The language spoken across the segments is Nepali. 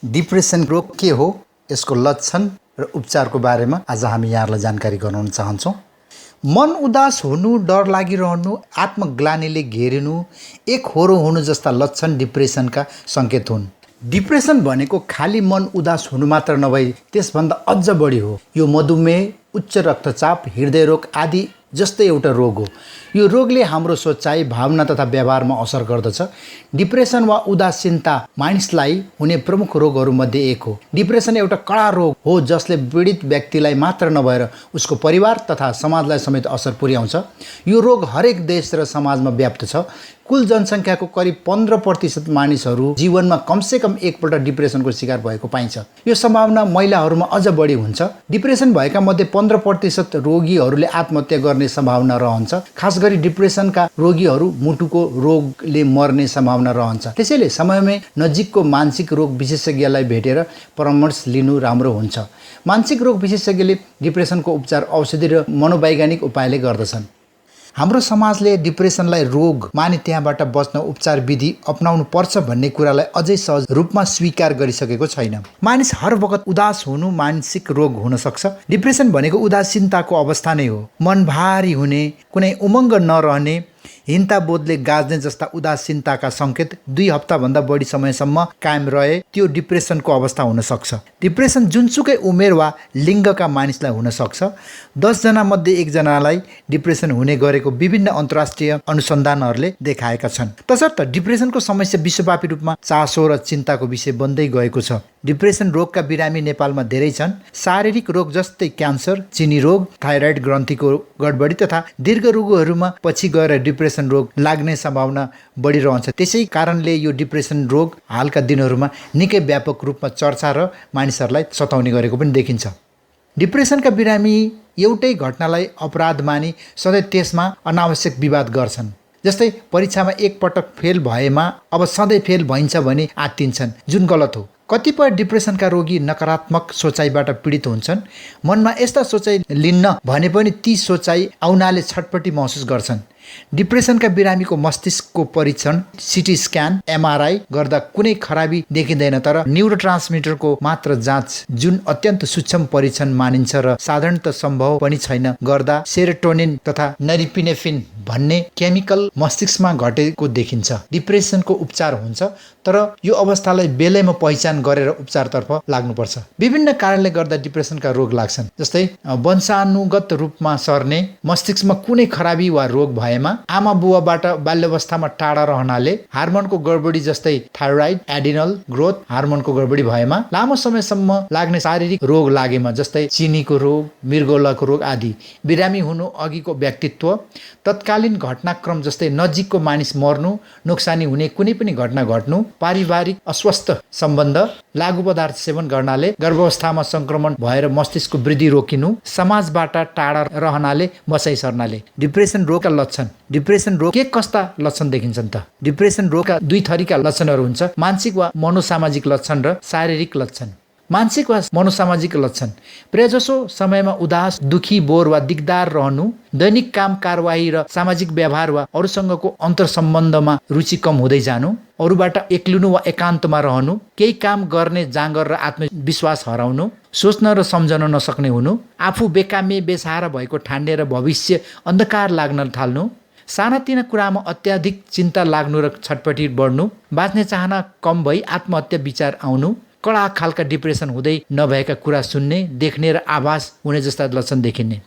डिप्रेसन रोग के हो, यसको लक्षण र उपचारको बारेमा आज हामी यहाँहरूलाई जानकारी गराउन चाहन्छौँ। मन उदास हुनु, डर लागिरहनु, आत्मग्लानीले घेरिनु, एकहोरो हुनु जस्ता लक्षण डिप्रेसनका सङ्केत हुन्। डिप्रेसन भनेको खाली मन उदास हुनु मात्र नभई त्यसभन्दा अझ बढी हो। यो मधुमेह, उच्च रक्तचाप, हृदय रोग आदि जस्तै एउटा रोग हो। यो रोगले हाम्रो सोचाइ, भावना तथा व्यवहारमा असर गर्दछ। डिप्रेसन वा उदासीनता मानिसलाई हुने प्रमुख रोगहरूमध्ये एक हो। डिप्रेसन एउटा कडा रोग हो जसले पीडित व्यक्तिलाई मात्र नभएर उसको परिवार तथा समाजलाई समेत असर पुर्याउँछ। यो रोग हरेक देश र समाजमा व्याप्त छ। कुल जनसङ्ख्याको करिब 15% मानिसहरू जीवनमा कमसेकम एकपल्ट डिप्रेसनको शिकार भएको पाइन्छ। यो सम्भावना महिलाहरूमा अझ बढी हुन्छ। डिप्रेसन भएका मध्ये 15% रोगीहरूले आत्महत्या गर्ने सम्भावना रहन्छ। खास गरी डिप्रेसनका रोगीहरू मुटुको रोगले मर्ने सम्भावना रहन्छ। त्यसैले समयमै नजिकको मानसिक रोग विशेषज्ञलाई भेटेर परामर्श लिनु राम्रो हुन्छ। मानसिक रोग विशेषज्ञले डिप्रेसनको उपचार औषधि र मनोवैज्ञानिक उपायले गर्दछन्। हाम्रो समाजले डिप्रेसनलाई रोग मानि त्यहाँबाट बच्न उपचार विधि अपनाउनु पर्छ भन्ने कुरालाई अझै सहज रूपमा स्वीकार गरिसकेको छैन। मानिस हर वखत उदास हुनु मानसिक रोग हुन सक्छ। डिप्रेसन भनेको उदासीनताको अवस्था नै हो। मन भारी हुने, कुनै उमङ्ग नरहने, हिंता बोधले गाज्ने जस्ता उदासीनताका सङ्केत 2 हप्ताभन्दा बढी समयसम्म कायम रहे त्यो डिप्रेसनको अवस्था हुन सक्छ। डिप्रेसन जुनसुकै उमेर वा लिङ्गका मानिसलाई हुन सक्छ। 10 जना मध्ये 1 जनालाई डिप्रेसन हुने गरेको विभिन्न अन्तर्राष्ट्रिय अनुसन्धानहरूले देखाएका छन्। तसर्थ डिप्रेसनको समस्या विश्वव्यापी रूपमा चासो र चिन्ताको विषय बन्दै गएको छ। डिप्रेसन रोगका बिरामी नेपालमा धेरै छन्। शारीरिक रोग जस्तै क्यान्सर, चिनी रोग, थाइरोइड ग्रन्थीको गडबडी तथा दीर्घ रोगहरूमा पछि गएर डिप्रेसन रोग लाग्ने सम्भावना बढिरहन्छ। त्यसै कारणले यो डिप्रेसन रोग हालका दिनहरूमा निकै व्यापक रूपमा चर्चा र मानिसहरूलाई सताउने गरेको पनि देखिन्छ। डिप्रेसनका बिरामी एउटै घटनालाई अपराध मानी सधैँ त्यसमा अनावश्यक विवाद गर्छन्। जस्तै परीक्षामा एकपटक फेल भएमा अब सधैँ फेल भइन्छ भने आत्तिन्छन्, जुन गलत हो। कतिपय डिप्रेसनका रोगी नकारात्मक सोचाइबाट पीडित हुन्छन्। मनमा यस्ता सोचाइ लिन्न भने पनि ती सोचाइ आउनाले छटपटी महसुस गर्छन्। डिप्रेसनका बिरामीको मस्तिष्कको परीक्षण, सिटी स्क्यान, एमआरआई गर्दा कुनै खराबी देखिँदैन, तर न्युरोट्रान्समिटरको मात्र जाँच, जुन अत्यन्त सूक्ष्म परीक्षण मानिन्छ र साधारणतः सम्भव पनि छैन, गर्दा सेरोटोनिन तथा नोरेपिनेफ्रिन भन्ने केमिकल मस्तिष्कमा घटेको देखिन्छ। डिप्रेसनको उपचार हुन्छ, तर यो अवस्थालाई बेलैमा पहिचान गरेर उपचारतर्फ लाग्नुपर्छ। विभिन्न कारणले गर्दा डिप्रेसनका रोग लाग्छन्। जस्तै वंशानुगत रूपमा सर्ने, मस्तिष्कमा कुनै खराबी वा रोग भएमा, आमा बुवाबाट बाल्यावस्थामा टाढा रहनाले, हार्मोनको गडबडी जस्तै थाइरोइड, एडिनल ग्रोथ हार्मोनको गडबडी भएमा, लामो समयसम्म लाग्ने शारीरिक रोग लागेमा जस्तै चिनीको रोग, मृगौलाको रोग आदि, बिरामी हुनु अघिको व्यक्तित्व, तत्कालीन घटनाक्रम जस्तै नजिकको मानिस मर्नु, नोक्सानी हुने कुनै पनि घटना घट्नु, पारिवारिक अस्वस्थ सम्बन्ध, लागु पदार्थ सेवन गर्नाले गर्भावस्थामा संक्रमण भएर मस्तिष्कको वृद्धि रोकिनु, समाजबाट टाढा रहनाले, बसाइ सर्नाले। डिप्रेसन रोगका लक्षण। डिप्रेसन रोग के कस्ता लक्षण देखिन्छन् त? डिप्रेसन रोगका 2 थरीका लक्षणहरू हुन्छ, मानसिक वा मनोसामाजिक लक्षण र शारीरिक लक्षण। मानसिक वा मनोसामाजिक लक्षण। प्रायजसो समयमा उदास, दुखी, बोर वा दिगदार रहनु, दैनिक काम कारवाही र सामाजिक व्यवहार वा अरूसँगको अन्तर्सम्बन्धमा रुचि कम हुँदै जानु, अरूबाट एक्लिनु वा एकान्तमा रहनु, केही काम गर्ने जाँगर र आत्मविश्वास हराउनु, सोच्न र सम्झन नसक्ने हुनु, आफू बेकामे बेसहारा भएको ठान्ने र भविष्य अन्धकार लाग्न थाल्नु, सानातिना कुरामा अत्याधिक चिन्ता लाग्नु र छटपटी बढ्नु, बाँच्ने चाहना कम भई आत्महत्या विचार आउनु, कडा खालका डिप्रेसन हुँदै नभएका कुरा सुन्ने, देख्ने र आभास हुने जस्ता लक्षण देखिने।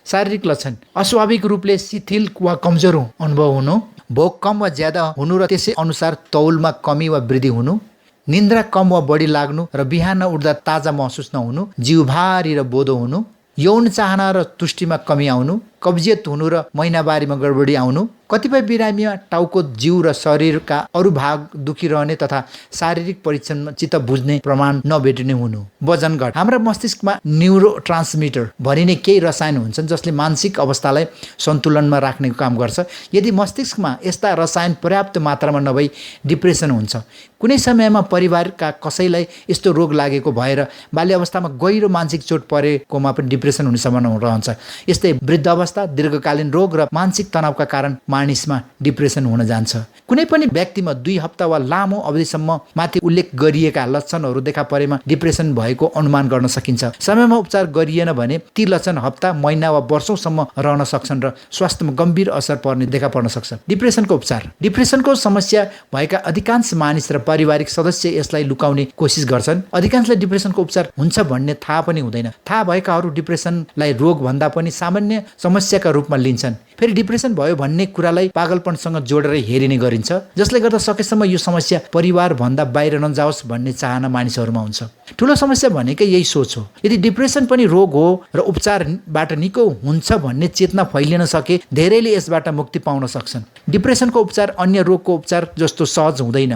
शारीरिक लक्षण। अस्वाभाविक रूपले शिथिल वा कमजोर अनुभव हुनु, भोक कम वा ज्यादा हुनु र त्यसै अनुसार तौलमा कमी वा वृद्धि हुनु, निन्द्रा कम वा बढी लाग्नु र बिहान उठ्दा ताजा महसुस नहुनु, जिउ भारी र बोधो हुनु, यौन चाहना र तुष्टिमा कमी आउनु, कब्जियत हुनु र महिनावारीमा गडबडी आउनु, कतिपय बिरामीमा टाउको, जिउ र शरीरका अरू भाग दुखिरहने तथा शारीरिक परीक्षणमा चित्त बुझ्ने प्रमाण नभेटिने हुनु, वजन घट। हाम्रा मस्तिष्कमा न्युरोट्रान्समिटर भनिने केही रसायन हुन्छन् जसले मानसिक अवस्थालाई सन्तुलनमा राख्ने काम गर्छ। यदि मस्तिष्कमा यस्ता रसायन पर्याप्त मात्रामा नभई डिप्रेसन हुन्छ। कुनै समयमा परिवारका कसैलाई यस्तो रोग लागेको भएर बाल्य अवस्थामा गहिरो मानसिक चोट परेकोमा पनि डिप्रेसन हुने सम्भावना रहन्छ। यस्तै वृद्ध अवस्था, दीर्घकालीन रोग र मानसिक तनावका कारण मानिसमा डिप्रेसन हुन जान्छ। कुनै पनि व्यक्तिमा 2 हप्ता वा लामो अवधिसम्म माथि उल्लेख गरिएका लक्षणहरू देखा परेमा डिप्रेसन भएको अनुमान गर्न सकिन्छ। समयमा उपचार गरिएन भने ती लक्षण हप्ता, महिना वा वर्षौंसम्म रहन सक्छन् र स्वास्थ्यमा गम्भीर असर पर्ने देखा पर्न सक्छ। डिप्रेसनको उपचार। डिप्रेसनको समस्या भएका अधिकांश मानिस र पारिवारिक सदस्य यसलाई लुकाउने कोसिस गर्छन्। अधिकांशलाई डिप्रेसनको उपचार हुन्छ भन्ने थाहा पनि हुँदैन। थाहा भएकाहरू डिप्रेसनलाई रोग भन्दा पनि सामान्य समस्याका रूपमा लिन्छन्। फेरि डिप्रेसन भयो भन्ने कुरालाई पागलपनसँग जोडेर हेरिने गरिन्छ, जसले गर्दा सकेसम्म यो समस्या परिवार भन्दा बाहिर नजाओस् भन्ने चाहना मानिसहरूमा हुन्छ। ठुलो समस्या भनेकै यही सोच हो। यदि डिप्रेसन पनि रोग हो र उपचारबाट निको हुन्छ भन्ने चेतना फैलिन सके धेरैले यसबाट मुक्ति पाउन सक्छन्। डिप्रेसनको उपचार अन्य रोगको उपचार जस्तो सहज हुँदैन।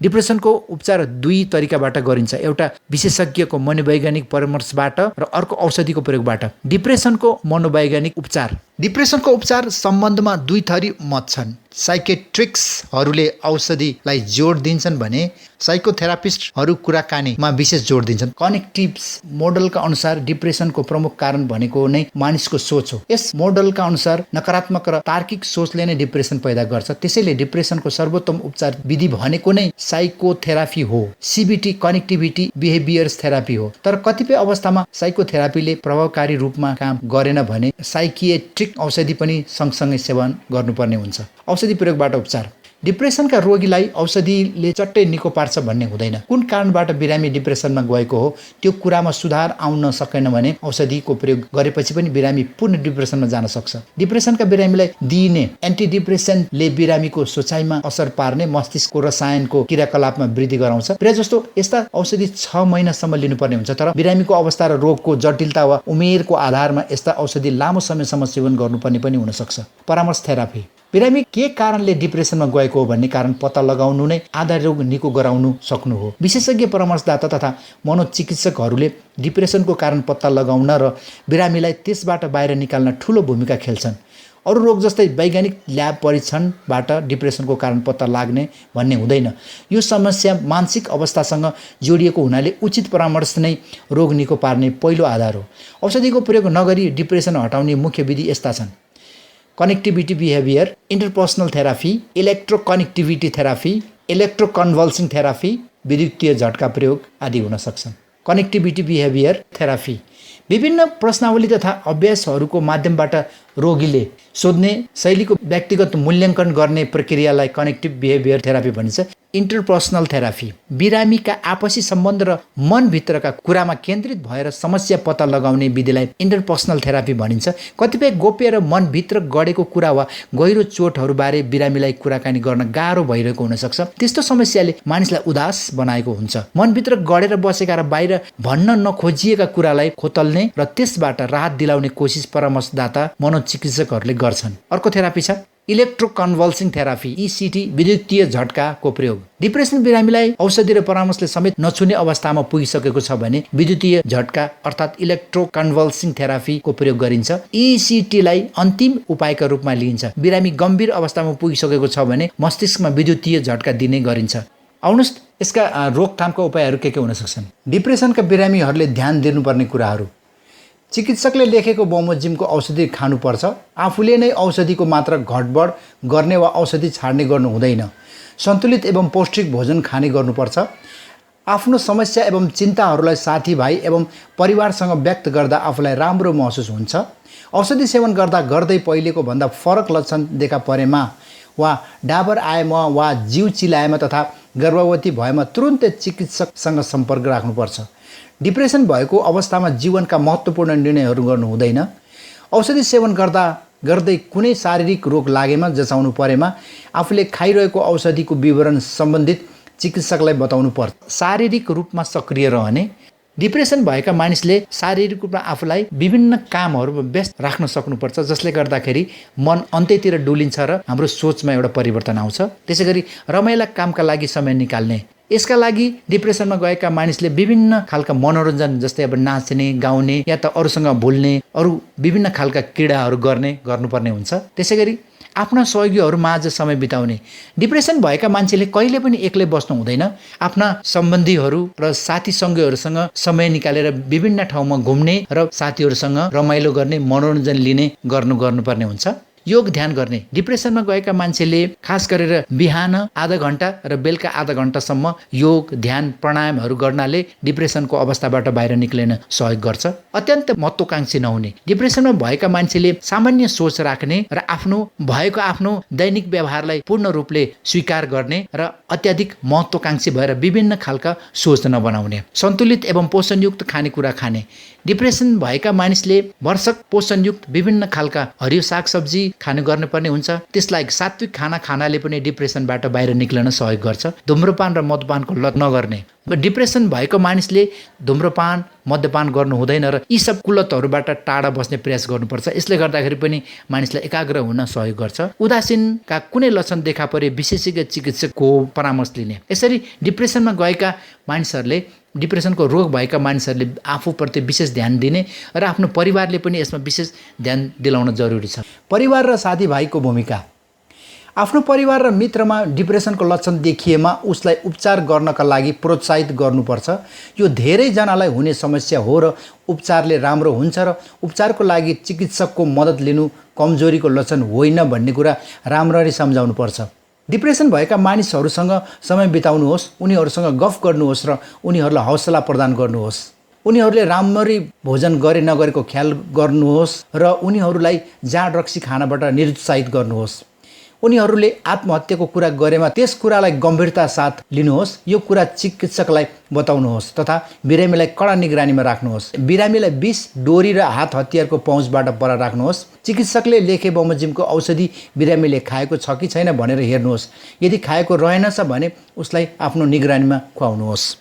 डिप्रेसनको उपचार 2 तरिकाबाट गरिन्छ, एउटा विशेषज्ञको मनोवैज्ञानिक परामर्शबाट र अर्को औषधिको प्रयोगबाट। डिप्रेसनको मनोवैज्ञानिक उपचार। डिप्रेसनको उपचार सम्बन्धमा 2 थरी मत छन्। साइकेट्रिक्सहरूले औषधिलाई जोड दिन्छन् भने साइकोथेरापिस्टहरू कुराकानीमा विशेष जोड दिन्छन्। कनेक्टिभ्स मोडलका अनुसार डिप्रेसनको प्रमुख कारण भनेको नै मानिसको सोच हो। यस मोडलका अनुसार नकारात्मक र तार्किक सोचले नै डिप्रेसन पैदा गर्छ। त्यसैले डिप्रेसनको सर्वोत्तम उपचार विधि भनेको नै साइकोथेरापी हो। CBT कनेक्टिभिटी बिहेभियर्स थेरापी हो। तर कतिपय अवस्थामा साइकोथेरापीले प्रभावकारी रूपमा काम गरेन भने साइकिएट्रिक औषधि पनि सँगसँगै सेवन गर्नुपर्ने हुन्छ। औषधि प्रयोगबाट उपचार। डिप्रेसनका रोगीलाई औषधिले चट्टै निको पार्छ भन्ने हुँदैन। कुन कारणबाट बिरामी डिप्रेसनमा गएको हो त्यो कुरामा सुधार आउन सकेन भने औषधिको प्रयोग गरेपछि पनि बिरामी पुनः डिप्रेसनमा जान सक्छ। डिप्रेसनका बिरामीलाई दिइने एन्टिडिप्रेसेन्टले बिरामीको सोचाइमा असर पार्ने मस्तिष्कको रसायनको क्रियाकलापमा वृद्धि गराउँछ। प्रे जस्तो यस्ता औषधि 6 महिनासम्म लिनुपर्ने हुन्छ। तर बिरामीको अवस्था र रोगको जटिलता वा उमेरको आधारमा यस्ता औषधि लामो समयसम्म सेवन गर्नुपर्ने पनि हुन सक्छ। परामर्श थेरापी। बिरामी के कारणले डिप्रेसनमा गएको हो भन्ने कारण पत्ता लगाउनु नै आधा रोग निको गराउनु सक्नु हो। विशेषज्ञ परामर्शदाता तथा मनोचिकित्सकहरूले डिप्रेसनको कारण पत्ता लगाउन र बिरामीलाई त्यसबाट बाहिर निकाल्न ठूलो भूमिका खेल्छन्। अरू रोग जस्तै वैज्ञानिक ल्याब परीक्षणबाट डिप्रेसनको कारण पत्ता लाग्ने भन्ने हुँदैन। यो समस्या मानसिक अवस्थासँग जोडिएको हुनाले उचित परामर्श नै रोग निको पार्ने पहिलो आधार हो। औषधिको प्रयोग नगरी डिप्रेसन हटाउने मुख्य विधि यस्ता छन्। Connectivity behaviour, interpersonal therapy, electroconnectivity therapy, electroconvulsive therapy, विद्युतीय झट्का प्रयोग आदि हुन सक्छन्। कनेक्टिभिटी बिहेभियर थेरापी विभिन्न प्रश्नावली तथा अभ्यासहरूको माध्यमबाट रोगीले सोध्ने शैलीको व्यक्तिगत मूल्याङ्कन गर्ने प्रक्रियालाई कनेक्टिभ बिहेभियर थेरापी भनिन्छ। इन्टरपर्सनल थेरापी बिरामीका आपसी सम्बन्ध र मनभित्रका कुरामा केन्द्रित भएर समस्या पत्ता लगाउने विधिलाई इन्टरपर्सनल थेरापी भनिन्छ। कतिपय गोप्य र मनभित्र गढेको कुरा वा गहिरो चोटहरूबारे बिरामीलाई कुराकानी गर्न गाह्रो भइरहेको हुनसक्छ। त्यस्तो समस्याले मानिसलाई उदास बनाएको हुन्छ। मनभित्र गढेर बसेका र बाहिर भन्न नखोजिएका कुरालाई खोतल्ने र त्यसबाट राहत दिलाउने कोसिस परामर्शदाता मनोचिकित्सकहरूले गर्छन्। अर्को थेरापी छ इलेक्ट्रोकन्भल्सिङ थेरापी ECT विद्युतीय झट्काको प्रयोग। डिप्रेसन बिरामीलाई औषधि र परामर्शले समेत नछुने अवस्थामा पुगिसकेको छ भने विद्युतीय झट्का अर्थात् इलेक्ट्रोकन्भल्सिङ थेरापीको प्रयोग गरिन्छ। ECTलाई अन्तिम उपायका रूपमा लिइन्छ। बिरामी गम्भीर अवस्थामा पुगिसकेको छ भने मस्तिष्कमा विद्युतीय झट्का दिने गरिन्छ। आउनुहोस् यसका रोकथामका उपायहरू के हुन सक्छन्। डिप्रेसनका बिरामीहरूले ध्यान दिनुपर्ने कुराहरू। चिकित्सकले लेखेको बमोजिमको औषधि खानुपर्छ। आफूले नै औषधिको मात्रा घटबड गर्ने वा औषधि छाड्ने गर्नु हुँदैन। सन्तुलित एवं पौष्टिक भोजन खाने गर्नुपर्छ। आफ्नो समस्या एवं चिन्ताहरूलाई साथीभाइ एवं परिवारसँग व्यक्त गर्दा आफूलाई राम्रो महसुस हुन्छ। औषधि सेवन गर्दै पहिलेको भन्दा फरक लक्षण देखा परेमा वा डाबर आएमा वा जिउ चिलाएमा तथा गर्भवती भएमा तुरुन्तै चिकित्सकसँग सम्पर्क राख्नुपर्छ। डिप्रेसन भएको अवस्थामा जीवनका महत्त्वपूर्ण निर्णयहरू गर्नु हुँदैन। औषधि सेवन गर्दै कुनै शारीरिक रोग लागेमा जचाउनु परेमा आफूले खाइरहेको औषधिको विवरण सम्बन्धित चिकित्सकलाई बताउनु पर्छ। शारीरिक रूपमा सक्रिय रहने। डिप्रेसन भएका मानिसले शारीरिक रूपमा आफूलाई विभिन्न कामहरूमा व्यस्त राख्न सक्नुपर्छ, जसले गर्दाखेरि मन अन्त्यतिर डुलिन्छ र हाम्रो सोचमा एउटा परिवर्तन आउँछ। त्यसैगरी रमाइला कामका लागि समय निकाल्ने। यसका लागि डिप्रेसनमा गएका मानिसले विभिन्न खालका मनोरञ्जन जस्तै अब नाच्ने, गाउने या त अरूसँग भुल्ने, अरू विभिन्न खालका क्रीडाहरू गर्नुपर्ने हुन्छ। त्यसैगरी आफ्ना सहयोगीहरूमाझ समय बिताउने। डिप्रेसन भएका मान्छेले कहिले पनि एक्लै बस्नु हुँदैन। आफ्ना सम्बन्धीहरू र साथी सङ्गीहरूसँग समय निकालेर विभिन्न ठाउँमा घुम्ने र साथीहरूसँग रमाइलो गर्ने, मनोरञ्जन लिने गर्नुपर्ने हुन्छ। योग ध्यान गर्ने। डिप्रेसनमा गएका मान्छेले खास गरेर बिहान आधा घण्टा र बेलुका आधा घण्टासम्म योग ध्यान प्राणायामहरू गर्नाले डिप्रेसनको अवस्थाबाट बाहिर निक्लिन सहयोग गर्छ। अत्यन्त महत्त्वाकांक्षी नहुने। डिप्रेसनमा भएका मान्छेले सामान्य सोच राख्ने र आफ्नो दैनिक व्यवहारलाई पूर्ण रूपले स्वीकार गर्ने र अत्याधिक महत्त्वाकांक्षी भएर विभिन्न खालका सोच नबनाउने। सन्तुलित एवं पोषणयुक्त खानेकुरा खाने। डिप्रेसन भएका मानिसले भरसक पोषणयुक्त विभिन्न खालका हरियो सागसब्जी खाने गर्नुपर्ने हुन्छ। त्यसलाई सात्विक खाना खानाले पनि डिप्रेसनबाट बाहिर निक्लन सहयोग गर्छ। धुम्रपान र मदपानको लत नगर्ने। डिप्रेसन भएको मानिसले धुम्रपान मद्यपान गर्नु हुँदैन र यी सब कुलतहरूबाट टाढा बस्ने प्रयास गर्नुपर्छ। यसले गर्दाखेरि पनि मानिसलाई एकाग्र हुन सहयोग गर्छ। उदासीनका कुनै लक्षण देखा परे विशेषज्ञ चिकित्सकको परामर्श लिने। यसरी डिप्रेसनमा गएका मानिसहरूले, डिप्रेसनको रोग भएका मानिसहरूले आफूप्रति विशेष ध्यान दिने र आफ्नो परिवारले पनि यसमा विशेष ध्यान दिलाउन जरुरी छ। परिवार र साथीभाइको भूमिका। आफ्नो परिवार र मित्रमा डिप्रेसनको लक्षण देखिएमा उसलाई उपचार गर्नका लागि प्रोत्साहित गर्नुपर्छ। यो धेरैजनालाई हुने समस्या हो र उपचारले राम्रो हुन्छ र उपचारको लागि चिकित्सकको मद्दत लिनु कमजोरीको लक्षण होइन भन्ने कुरा राम्ररी सम्झाउनुपर्छ। डिप्रेसन भएका मानिसहरूसँग समय बिताउनुहोस्, उनीहरूसँग गफ गर्नुहोस् र उनीहरूलाई हौसला प्रदान गर्नुहोस्। उनीहरूले राम्ररी भोजन गरे नगरेको ख्याल गर्नुहोस् र उनीहरूलाई जाँड रक्सी खानाबाट निरुत्साहित गर्नुहोस्। उनीहरूले आत्महत्याको कुरा गरेमा त्यस कुरालाई गम्भीरता साथ लिनुहोस्। यो कुरा चिकित्सकलाई बताउनुहोस् तथा बिरामीलाई कडा निगरानीमा राख्नुहोस्। बिरामीलाई विष, डोरी र हात हतियारको पहुँचबाट पर राख्नुहोस्। चिकित्सकले लेखे बमोजिमको औषधि बिरामीले खाएको छ कि छैन भनेर हेर्नुहोस्। यदि खाएको रहेनछ भने उसलाई आफ्नो निगरानीमा खुवाउनुहोस्।